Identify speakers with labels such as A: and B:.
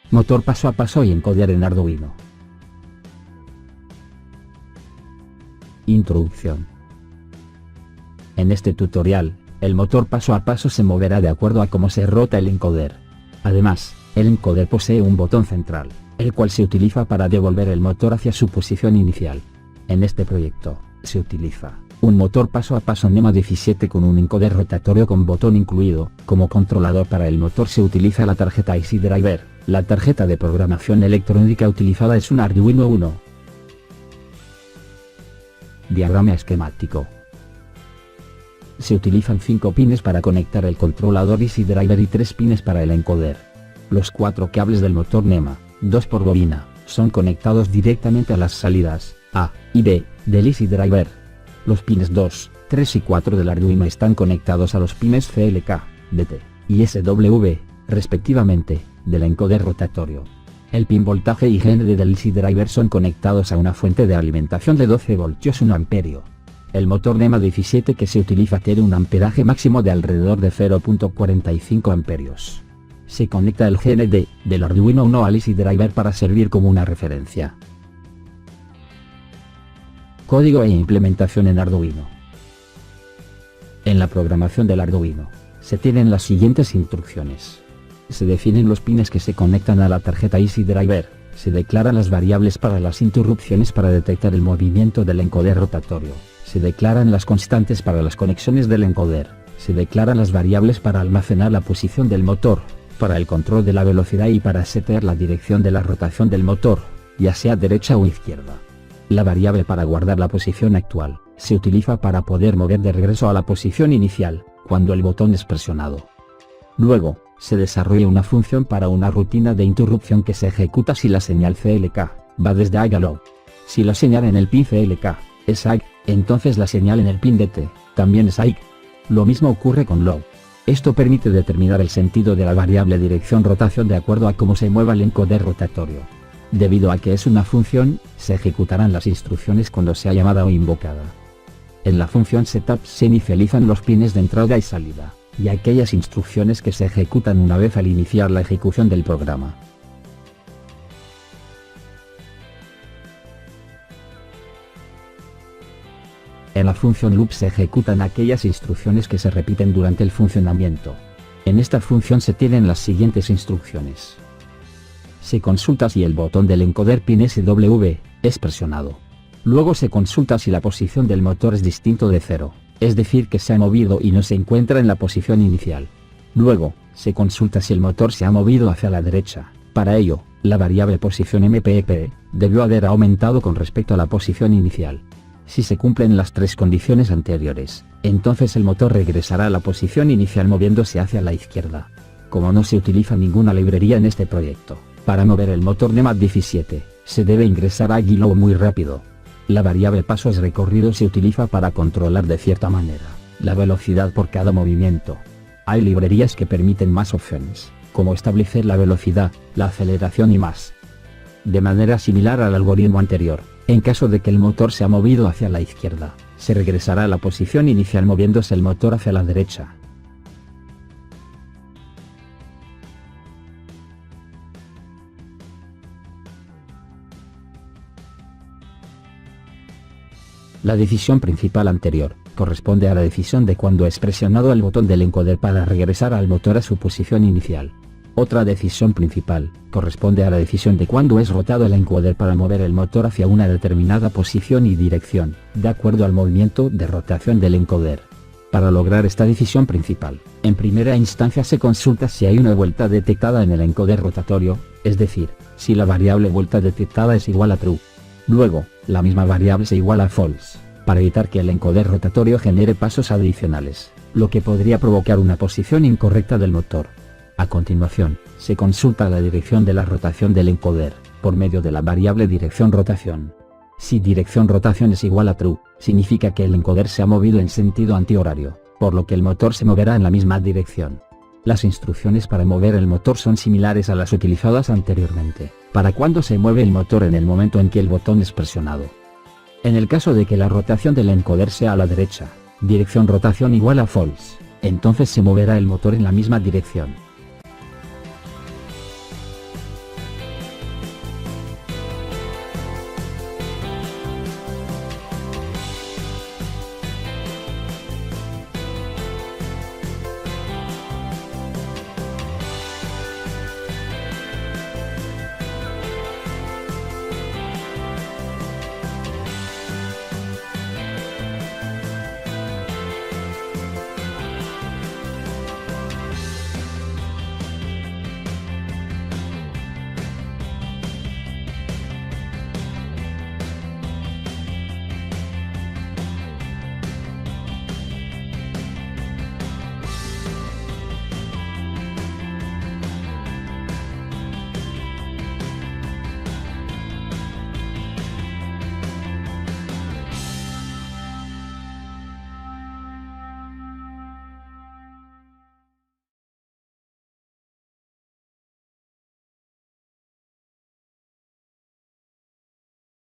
A: Motor paso a paso y encoder en Arduino. Introducción. En este tutorial, el motor paso a paso se moverá de acuerdo a cómo se rota el encoder. Además, el encoder posee un botón central, el cual se utiliza para devolver el motor hacia su posición inicial. En este proyecto, se utiliza un motor paso a paso NEMA 17 con un encoder rotatorio con botón incluido. Como controlador para el motor se utiliza la tarjeta IC Driver. La tarjeta de programación electrónica utilizada es un Arduino Uno. Diagrama esquemático. Se utilizan 5 pines para conectar el controlador IC Driver y 3 pines para el encoder. Los 4 cables del motor NEMA, 2 por bobina, son conectados directamente a las salidas A y B del IC Driver. Los pines 2, 3 y 4 del Arduino están conectados a los pines CLK, DT y SW, respectivamente, del encoder rotatorio. El pin voltaje y GND del IC Driver son conectados a una fuente de alimentación de 12 voltios 1 amperio. El motor NEMA 17 que se utiliza tiene un amperaje máximo de alrededor de 0.45 amperios. Se conecta el GND del Arduino Uno al IC Driver para servir como una referencia. Código e implementación en Arduino. En la programación del Arduino, se tienen las siguientes instrucciones. Se definen los pines que se conectan a la tarjeta IC Driver, se declaran las variables para las interrupciones para detectar el movimiento del encoder rotatorio, se declaran las constantes para las conexiones del encoder, se declaran las variables para almacenar la posición del motor, para el control de la velocidad y para setear la dirección de la rotación del motor, ya sea derecha o izquierda. La variable para guardar la posición actual, se utiliza para poder mover de regreso a la posición inicial, cuando el botón es presionado. Luego, se desarrolla una función para una rutina de interrupción que se ejecuta si la señal CLK va desde high a low. Si la señal en el pin CLK es high, entonces la señal en el pin DT también es high. Lo mismo ocurre con low. Esto permite determinar el sentido de la variable dirección rotación de acuerdo a cómo se mueva el encoder rotatorio. Debido a que es una función, se ejecutarán las instrucciones cuando sea llamada o invocada. En la función setup se inicializan los pines de entrada y salida, y aquellas instrucciones que se ejecutan una vez al iniciar la ejecución del programa. En la función loop se ejecutan aquellas instrucciones que se repiten durante el funcionamiento. En esta función se tienen las siguientes instrucciones. Se consulta si el botón del encoder pin SW es presionado. Luego se consulta si la posición del motor es distinto de 0, es decir que se ha movido y no se encuentra en la posición inicial. Luego, se consulta si el motor se ha movido hacia la derecha. Para ello, la variable posición MPP debió haber aumentado con respecto a la posición inicial. Si se cumplen las 3 condiciones anteriores, entonces el motor regresará a la posición inicial moviéndose hacia la izquierda. Como no se utiliza ninguna librería en este proyecto, para mover el motor NEMA 17, se debe ingresar a Gilo muy rápido. La variable pasos recorridos se utiliza para controlar de cierta manera la velocidad por cada movimiento. Hay librerías que permiten más opciones, como establecer la velocidad, la aceleración y más. De manera similar al algoritmo anterior, en caso de que el motor se ha movido hacia la izquierda, se regresará a la posición inicial moviéndose el motor hacia la derecha. La decisión principal anterior, corresponde a la decisión de cuando es presionado el botón del encoder para regresar al motor a su posición inicial. Otra decisión principal, corresponde a la decisión de cuando es rotado el encoder para mover el motor hacia una determinada posición y dirección, de acuerdo al movimiento de rotación del encoder. Para lograr esta decisión principal, en primera instancia se consulta si hay una vuelta detectada en el encoder rotatorio, es decir, si la variable vuelta detectada es igual a true. Luego, la misma variable se iguala a false, para evitar que el encoder rotatorio genere pasos adicionales, lo que podría provocar una posición incorrecta del motor. A continuación, se consulta la dirección de la rotación del encoder, por medio de la variable dirección rotación. Si dirección rotación es igual a true, significa que el encoder se ha movido en sentido antihorario, por lo que el motor se moverá en la misma dirección. Las instrucciones para mover el motor son similares a las utilizadas anteriormente, para cuando se mueve el motor en el momento en que el botón es presionado. En el caso de que la rotación del encoder sea a la derecha, dirección rotación igual a false, entonces se moverá el motor en la misma dirección.